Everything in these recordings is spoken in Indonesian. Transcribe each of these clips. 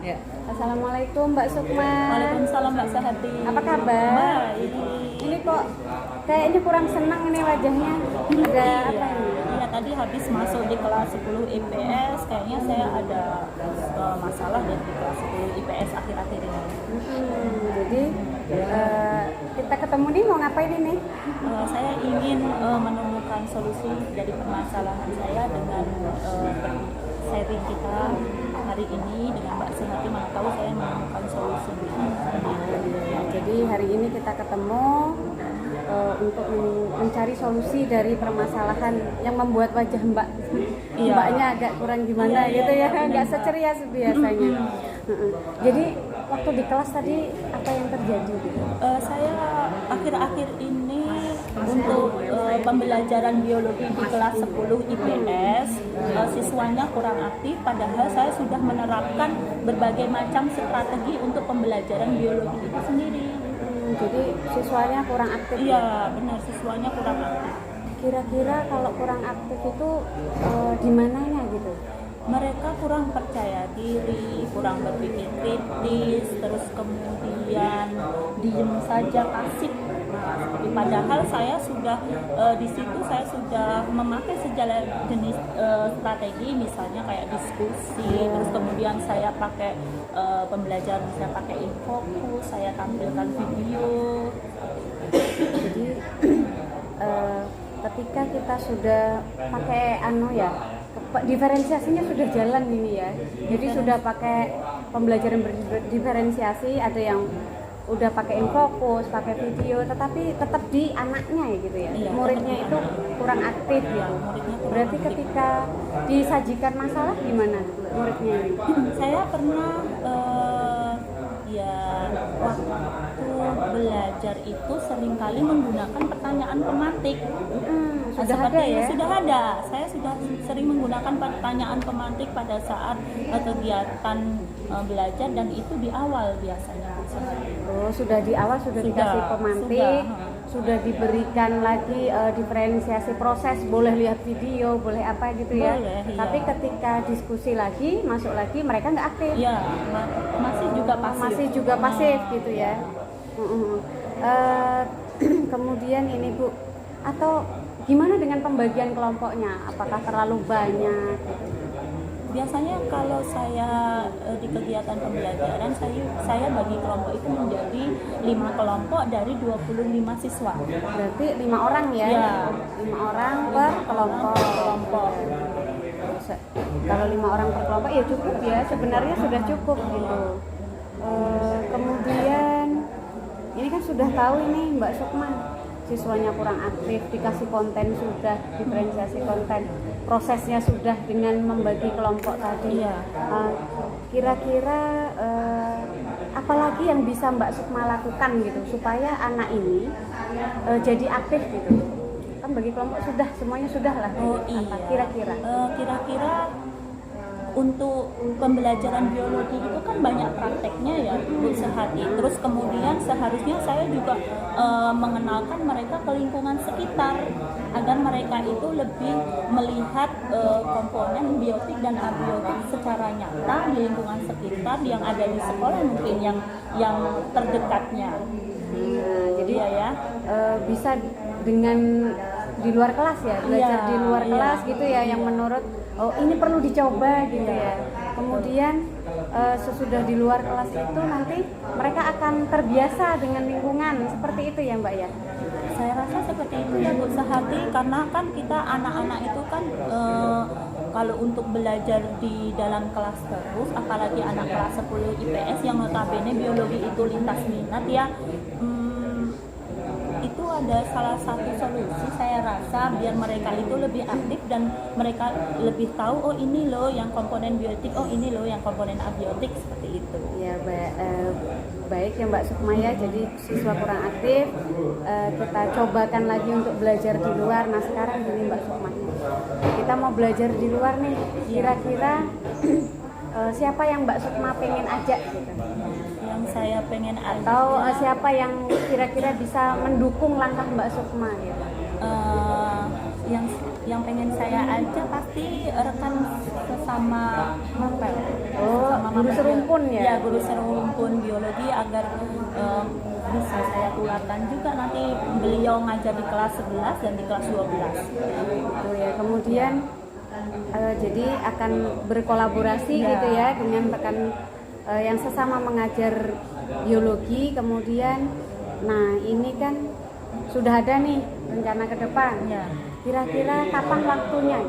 Ya. Assalamualaikum Mbak Sukma. Waalaikumsalam Mbak Sahati. Apa kabar? Baik. Ini kok kayaknya kurang senang ini wajahnya. Ada apa ini? Iya, tadi habis masuk di kelas 10 IPS, kayaknya saya ada masalah di kelas 10 IPS akhir-akhir ini. Jadi kita ketemu nih mau ngapain ini? Saya ingin menemukan solusi dari permasalahan saya dengan sharing kita hari ini dengan Mbak Sehati, mana tahu saya menemukan solusinya. Jadi hari ini kita ketemu untuk mencari solusi dari permasalahan yang membuat wajah mbaknya agak kurang gimana gitu ya, nggak secerias biasanya. Jadi waktu di kelas tadi apa yang terjadi? Saya akhir-akhir ini untuk pembelajaran biologi di kelas 10 IPS, siswanya kurang aktif, padahal saya sudah menerapkan berbagai macam strategi untuk pembelajaran biologi itu sendiri. Jadi siswanya kurang aktif? Iya, benar, siswanya kurang aktif. Kira-kira kalau kurang aktif itu di mananya gitu? Mereka kurang percaya diri, kurang berpikir kritis, terus kemudian diem saja, pasif. Padahal saya sudah di situ saya sudah memakai segala jenis strategi, misalnya kayak diskusi, terus kemudian saya pakai pembelajaran, saya pakai infokus, saya tampilkan video. Jadi ketika kita sudah pakai diferensiasinya sudah jalan ini ya. Jadi sudah pakai pembelajaran berdiferensiasi, ada yang udah pakai infokus, pakai video, tetapi tetap di anaknya ya gitu ya. Iya, muridnya itu kurang aktif gitu. Berarti ketika disajikan masalah gimana muridnya ini? Saya pernah waktu belajar itu seringkali menggunakan pertanyaan pematik. Sudah ada ya? Sudah ada. Saya sudah sering menggunakan pertanyaan pematik pada saat kegiatan belajar, dan itu di awal biasanya. Oh, sudah di awal sudah dikasih pemantik, sudah diberikan lagi diferensiasi proses, boleh lihat video, boleh apa gitu ya. Boleh, iya. Tapi ketika diskusi lagi, masuk lagi, mereka nggak aktif. Iya, masih juga pasif. Masih juga pasif gitu ya. Kemudian ini Bu, atau gimana dengan pembagian kelompoknya? Apakah terlalu banyak? Biasanya kalau saya di kegiatan pembelajaran, saya bagi kelompok itu menjadi 5 kelompok dari 25 siswa. Berarti 5 orang ya? Ya. 5 orang per kelompok. Kalau 5 orang per kelompok ya cukup ya, sebenarnya sudah cukup gitu. Kemudian ini kan sudah tahu ini Mbak Sukma, siswanya kurang aktif, dikasih konten sudah, diferensiasi konten, prosesnya sudah dengan membagi kelompok tadi. Iya. Kira-kira apalagi yang bisa Mbak Sukma lakukan gitu supaya anak ini jadi aktif gitu? Kan bagi kelompok sudah, semuanya sudah lah. Oh iya. Apa kira-kira? Kira-kira untuk pembelajaran biologi itu kan banyak prakteknya ya Bu Sehati. Terus kemudian seharusnya saya juga mengenalkan mereka ke lingkungan sekitar agar mereka itu lebih melihat komponen biotik dan abiotik secara nyata di lingkungan sekitar yang ada di sekolah, mungkin yang terdekatnya. Jadi ya bisa dengan di luar kelas ya, belajar di luar kelas gitu ya, yang menurut ini perlu dicoba gitu ya. Kemudian sesudah di luar kelas itu nanti mereka akan terbiasa dengan lingkungan, seperti itu ya Mbak ya? Saya rasa seperti itu ya Bu Sehati, karena kan kita anak-anak itu kan kalau untuk belajar di dalam kelas terus, apalagi anak kelas 10 IPS yang notabene biologi itu lintas minat ya, itu ada salah satu solusi saya rasa biar mereka itu lebih aktif dan mereka lebih tahu, oh ini loh yang komponen biotik, oh ini loh yang komponen abiotik, seperti itu. Ya baik ya Mbak Sukma ya, jadi siswa kurang aktif, kita cobakan lagi untuk belajar di luar. Nah sekarang gini Mbak Sukma, kita mau belajar di luar nih, kira-kira siapa yang Mbak Sukma pengen ajak gitu? Yang saya pengen ajak, atau siapa yang kira-kira bisa mendukung langkah Mbak Sukma gitu? yang yang pengen saya ajak pasti rekan sesama mapel. Oh, guru serumpun ya? Ya, guru serumpun biologi agar bisa saya tularkan juga nanti beliau ngajar di kelas 11 dan di kelas 12. Oh ya, kemudian jadi akan berkolaborasi gitu ya dengan rekan yang sesama mengajar biologi. Kemudian, nah ini kan sudah ada nih rencana ke depan. Ya. Kira-kira kapan waktunya?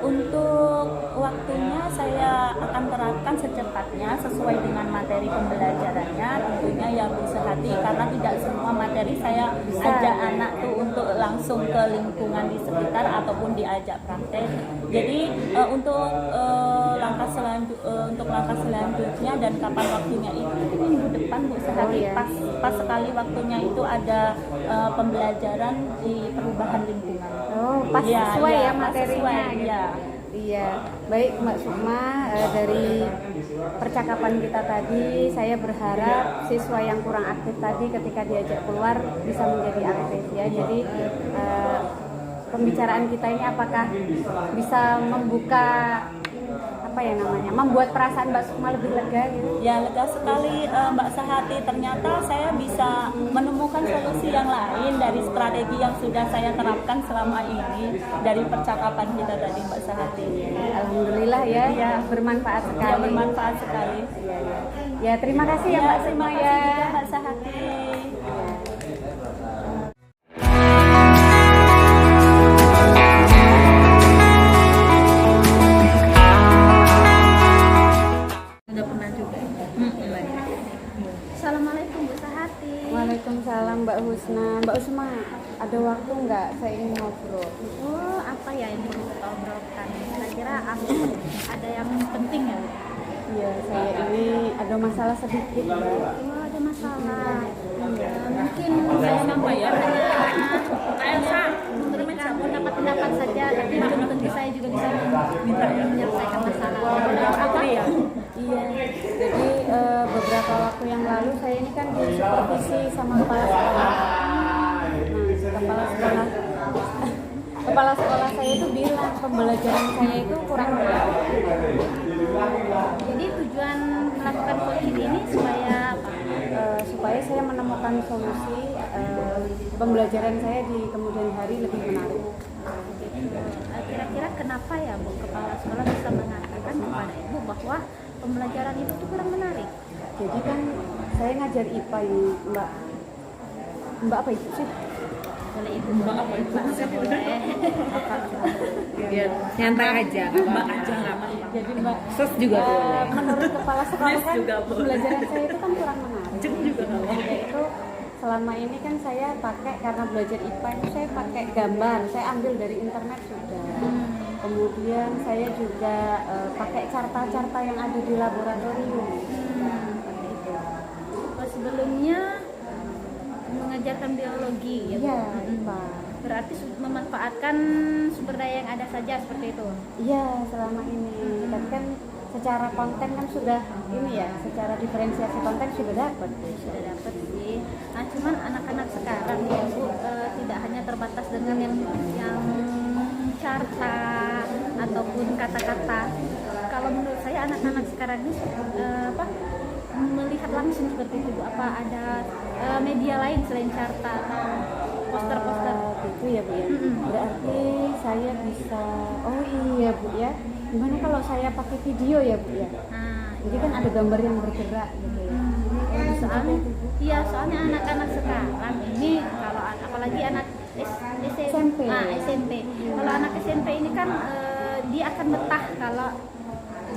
Untuk waktunya saya akan terapkan secepatnya sesuai dengan materi pembelajarannya, tentunya yang bersehati karena tidak semua materi saya ajak anak tuh untuk langsung ke lingkungan di sekitar ataupun diajak praktek. Jadi untuk langkah selanjutnya dan kapan waktunya itu minggu depan Bu Sehati, pas sekali waktunya itu ada pembelajaran di perubahan lingkungan. Oh, pas sesuai ya materinya. Sesuai, gitu. ya. Iya, baik Mbak Sukma, dari percakapan kita tadi saya berharap siswa yang kurang aktif tadi ketika diajak keluar bisa menjadi aktif ya. Jadi pembicaraan kita ini apakah bisa membuka membuat perasaan Mbak Sukma lebih lega gitu? Ya, lega sekali Mbak Sehati, ternyata saya bisa menemukan solusi yang lain dari strategi yang sudah saya terapkan selama ini dari percakapan kita tadi Mbak Sehati. Alhamdulillah ya, bermanfaat sekali. Ya, bermanfaat sekali. Ya, terima kasih ya Mbak Sukma ya. Mbak Sehati. Assalamualaikum Bu Sehati. Waalaikumsalam Mbak Husna. Mbak Husna, ada waktu nggak? Saya ingin ngobrol. Oh, apa ya yang ingin kita obrolkan? Kira-kira ada yang penting ya? Iya, saya ini ada masalah sedikit, Mbak. Oh, ada masalah. Mungkin saya sampaikan hanya memberikan pendapat-pendapat saja, tapi belum tentu saya juga bisa menyelesaikan masalah. Apa ya? Iya, jadi beberapa waktu yang lalu saya ini kan disupervisi sama kepala sekolah. Nah, kepala sekolah saya itu bilang pembelajaran saya itu kurang baik. Jadi tujuan melakukan coaching ini supaya apa? Supaya saya menemukan solusi pembelajaran saya di kemudian hari lebih menarik. Kira-kira kenapa ya Bu kepala sekolah bisa mengatakan kepada Ibu bahwa pembelajaran itu tuh kurang menarik? Jadi kan saya ngajar IPA ini, Mbak apa itu sih? Boleh Ibu, Mbak apa itu? Boleh. Biar nyantai aja, Mbak aja nggak apa-apa. Jadi Mbak, Sos juga boleh. menurut kepala sekolah kan juga boleh. pembelajaran saya itu kan kurang menarik. Jeng juga nggak apa-apa. Itu selama ini kan saya pakai, karena belajar IPA itu saya pakai gambar, saya ambil dari internet sudah. Kemudian saya juga pakai carta-carta yang ada di laboratorium. Seperti itu. Sebelumnya mengajarkan biologi ya Bu? Iya, IPA. Berarti memanfaatkan sumber daya yang ada saja seperti itu? Iya, selama ini. Tapi kan secara konten kan sudah ini ya, secara diferensiasi konten sudah dapat. Sudah dapat sih. Nah, cuman anak-anak sekarang ya Bu, tidak hanya terbatas dengan yang carta ataupun kata-kata. Kalau menurut saya anak-anak sekarang ini melihat langsung seperti itu Bu. Apa ada media lain selain carta atau poster-poster? Gitu ya Bu ya. Berarti saya bisa, oh iya Bu ya, gimana kalau saya pakai video ya Bu ya? Nah, Jadi kan ada gambar yang bergerak gitu ya. soalnya anak-anak sekarang ini kalau apalagi anak SMP. SMP. Kalau anak SMP ini kan dia akan betah kalau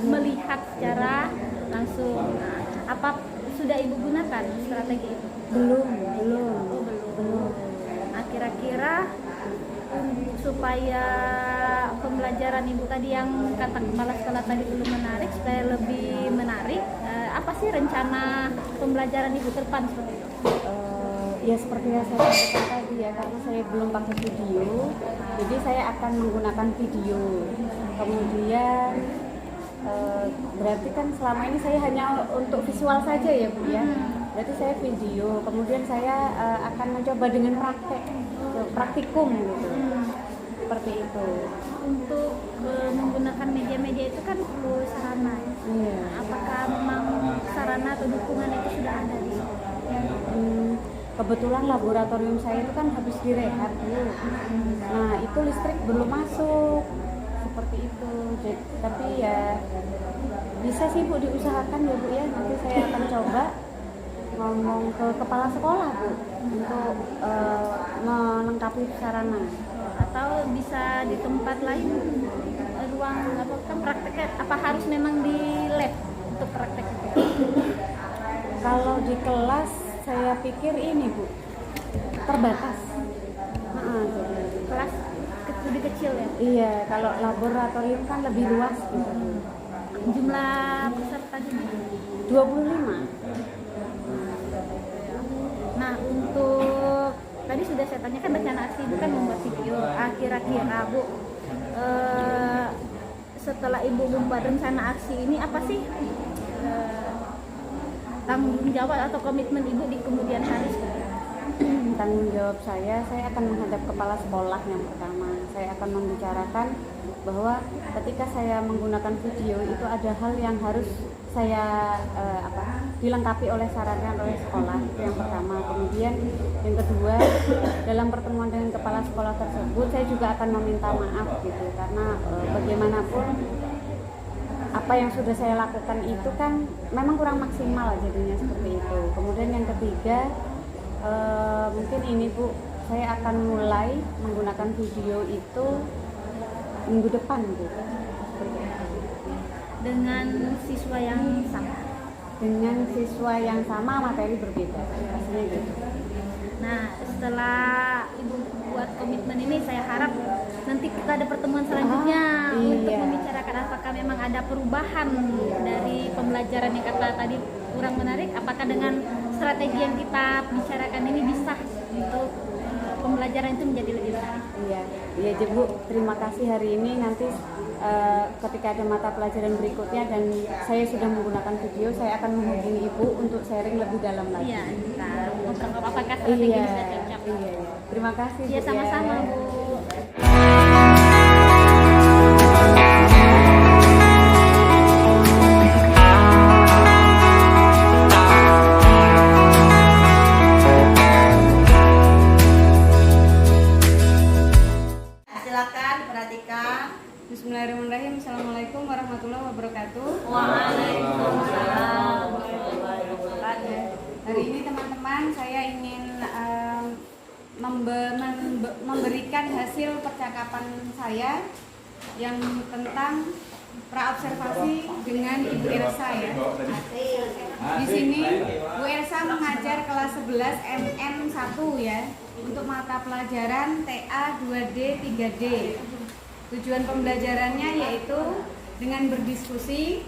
melihat secara langsung. Nah, apa sudah Ibu gunakan strategi itu? Belum. Nah, kira-kira supaya pembelajaran Ibu tadi yang kata kepala sekolah tadi belum menarik, supaya lebih menarik, apa sih rencana pembelajaran Ibu ke depan seperti itu? Ya seperti yang saya sampaikan tadi ya, karena saya belum pakai video, jadi saya akan menggunakan video. Kemudian berarti kan selama ini saya hanya untuk visual saja ya Bu ya. Berarti saya video, kemudian saya akan mencoba dengan praktikum gitu. seperti itu. Untuk menggunakan media-media itu kan perlu sarana. Iya. Apakah memang sarana atau dukungan itu sudah ada di sini? Kebetulan laboratorium saya itu kan habis direhab Bu. Nah itu listrik belum masuk seperti itu. Jadi, tapi ya bisa sih Bu diusahakan ya Bu ya. Nanti saya akan coba ngomong ke kepala sekolah Bu untuk melengkapi sarana. Atau bisa di tempat lain ruang apa kan prakteknya apa harus memang di lab untuk praktek itu? Kalau di kelas saya pikir ini Bu terbatas. Jadi Kelas lebih kecil ya. iya, kalau laboratorium kan lebih luas gitu. Jumlah peserta juga. 25. Nah, untuk tadi sudah saya tanyakan rencana aksi Ibu kan membuat video. Kira-kira Bu, setelah Ibu membuat rencana aksi ini apa sih tanggung jawab atau komitmen Ibu di kemudian hari? Tanggung jawab saya akan menghadap kepala sekolah yang pertama. Saya akan membicarakan bahwa ketika saya menggunakan video itu ada hal yang harus saya dilengkapi oleh sarana oleh sekolah, itu yang pertama. Kemudian yang kedua, dalam pertemuan dengan kepala sekolah tersebut saya juga akan meminta maaf gitu, karena bagaimanapun apa yang sudah saya lakukan itu kan memang kurang maksimal jadinya seperti itu. Kemudian yang ketiga, mungkin ini Bu, saya akan mulai menggunakan video itu minggu depan Bu. Dengan siswa yang sama. Dengan siswa yang sama, materi berbeda, pastinya gitu. Nah, setelah Ibu buat komitmen ini, saya harap nanti kita ada pertemuan selanjutnya untuk iya. membicarakan apakah memang ada perubahan dari pembelajaran yang kata tadi kurang menarik. Apakah dengan strategi yang kita bicarakan ini bisa untuk pembelajaran itu menjadi lebih menarik? Iya Bu, terima kasih hari ini. Nanti ketika ada mata pelajaran berikutnya dan saya sudah menggunakan video, saya akan menghubungi Ibu untuk sharing lebih dalam lagi. Iya, kita apakah strategi bisa cocok? Iya. Terima kasih. Iya, Bu, sama-sama ya. Bu. Silakan perhatikan. Bismillahirrahmanirrahim. Assalamualaikum warahmatullahi wabarakatuh. Waalaikumsalam warahmatullahi wabarakatuh. Hari ini teman-teman saya ingin memberikan hasil percakapan saya yang tentang praobservasi dengan Ibu Elsa ya. Di sini Bu Elsa mengajar kelas 11 MM1 ya, untuk mata pelajaran TA 2D 3D. Tujuan pembelajarannya yaitu dengan berdiskusi,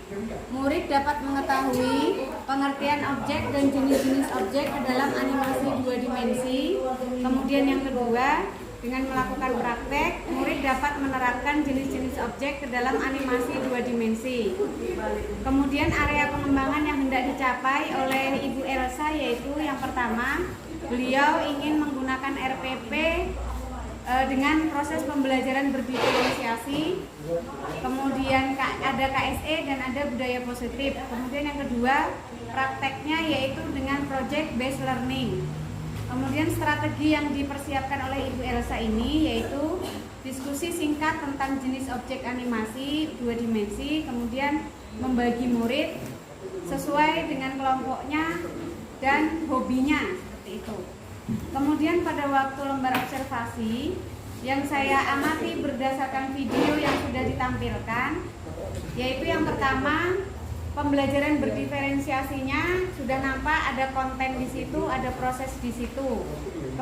murid dapat mengetahui pengertian objek dan jenis-jenis objek ke dalam animasi 2 dimensi. Kemudian yang kedua, dengan melakukan praktek, murid dapat menerapkan jenis-jenis objek ke dalam animasi 2 dimensi. Kemudian area pengembangan yang hendak dicapai oleh Ibu Elsa yaitu yang pertama, beliau ingin menggunakan RPP dengan proses pembelajaran berdiferensiasi, kemudian ada KSE dan ada budaya positif. Kemudian yang kedua, prakteknya yaitu dengan project based learning. Kemudian strategi yang dipersiapkan oleh Ibu Elsa ini yaitu diskusi singkat tentang jenis objek animasi 2 dimensi, kemudian membagi murid sesuai dengan kelompoknya dan hobinya, seperti itu. Kemudian pada waktu lembar observasi yang saya amati berdasarkan video yang sudah ditampilkan, yaitu yang pertama, pembelajaran berdiferensiasinya sudah nampak, ada konten di situ, ada proses di situ.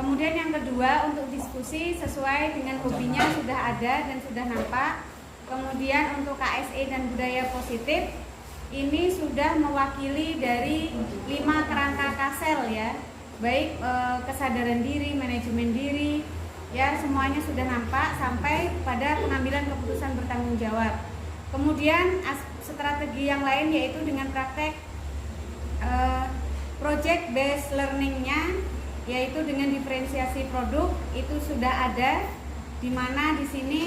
Kemudian yang kedua, untuk diskusi sesuai dengan hobinya sudah ada dan sudah nampak. Kemudian untuk KSE dan budaya positif ini sudah mewakili dari 5 kerangka KASEL ya, baik kesadaran diri, manajemen diri, ya semuanya sudah nampak sampai pada pengambilan keputusan bertanggung jawab. Kemudian strategi yang lain yaitu dengan praktek project based learningnya, yaitu dengan diferensiasi produk itu sudah ada. di mana di sini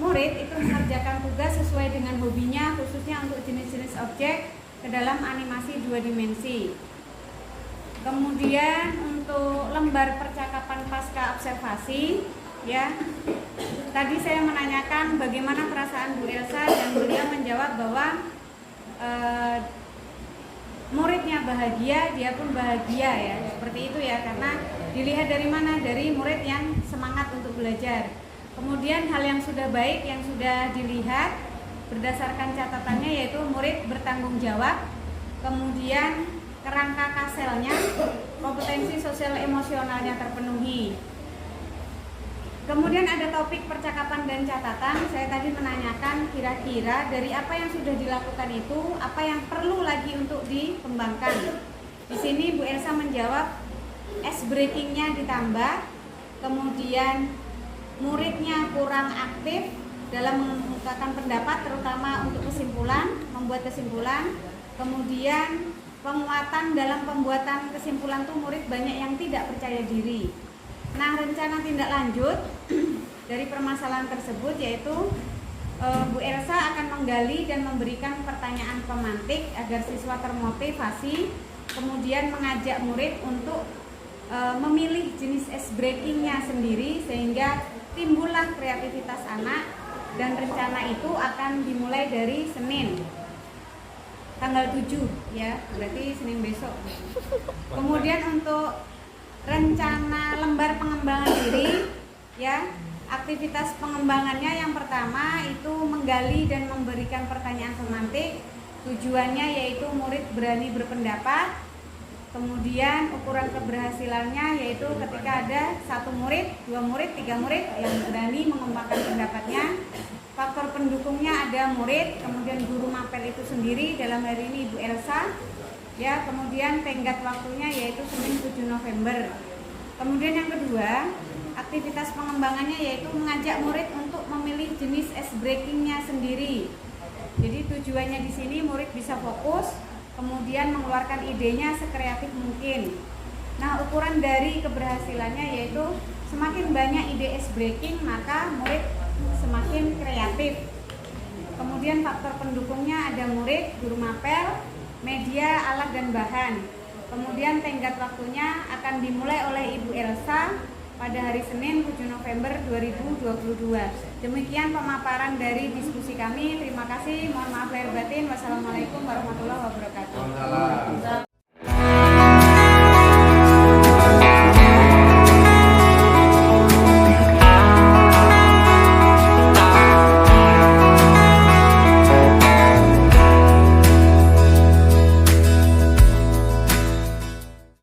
murid itu mengerjakan tugas sesuai dengan hobinya, khususnya untuk jenis-jenis objek ke dalam animasi 2 dimensi. Kemudian untuk lembar percakapan pasca observasi, ya, tadi saya menanyakan bagaimana perasaan Bu Elsa dan beliau menjawab bahwa muridnya bahagia, dia pun bahagia, ya, seperti itu ya, karena dilihat dari mana? Dari murid yang semangat untuk belajar. Kemudian hal yang sudah baik yang sudah dilihat berdasarkan catatannya yaitu murid bertanggung jawab, kemudian kerangka kaselnya, kompetensi sosial emosionalnya terpenuhi. Kemudian ada topik percakapan dan catatan. Saya tadi menanyakan kira-kira dari apa yang sudah dilakukan itu, apa yang perlu lagi untuk dikembangkan. Di sini Bu Elsa menjawab ice breakingnya ditambah, kemudian muridnya kurang aktif dalam mengemukakan pendapat, terutama untuk kesimpulan, membuat kesimpulan. Kemudian penguatan dalam pembuatan kesimpulan tuh murid banyak yang tidak percaya diri. Nah, rencana tindak lanjut dari permasalahan tersebut yaitu Bu Elsa akan menggali dan memberikan pertanyaan pemantik agar siswa termotivasi, kemudian mengajak murid untuk memilih jenis ice breakingnya sendiri sehingga timbullah kreativitas anak, dan rencana itu akan dimulai dari Senin tanggal 7 ya, berarti Senin besok. Kemudian untuk rencana lembar pengembangan diri ya, aktivitas pengembangannya yang pertama itu menggali dan memberikan pertanyaan pemantik. Tujuannya yaitu murid berani berpendapat. Kemudian ukuran keberhasilannya yaitu ketika ada 1 murid, 2 murid, 3 murid yang berani mengembangkan pendapatnya. Faktor pendukungnya ada murid, kemudian guru mapel itu sendiri, dalam hari ini Ibu Elsa. Ya, kemudian tenggat waktunya yaitu Senin 7 November. Kemudian yang kedua, aktivitas pengembangannya yaitu mengajak murid untuk memilih jenis ice breakingnya sendiri. Jadi tujuannya di sini murid bisa fokus, kemudian mengeluarkan idenya sekreatif mungkin. Nah, ukuran dari keberhasilannya yaitu semakin banyak ide ice breaking maka murid semakin kreatif. Kemudian faktor pendukungnya ada murid, guru mapel, media, alat dan bahan. Kemudian tenggat waktunya akan dimulai oleh Ibu Elsa pada hari Senin 7 November 2022. Demikian pemaparan dari diskusi kami. Terima kasih. Mohon maaf lahir batin. Wassalamualaikum warahmatullahi wabarakatuh.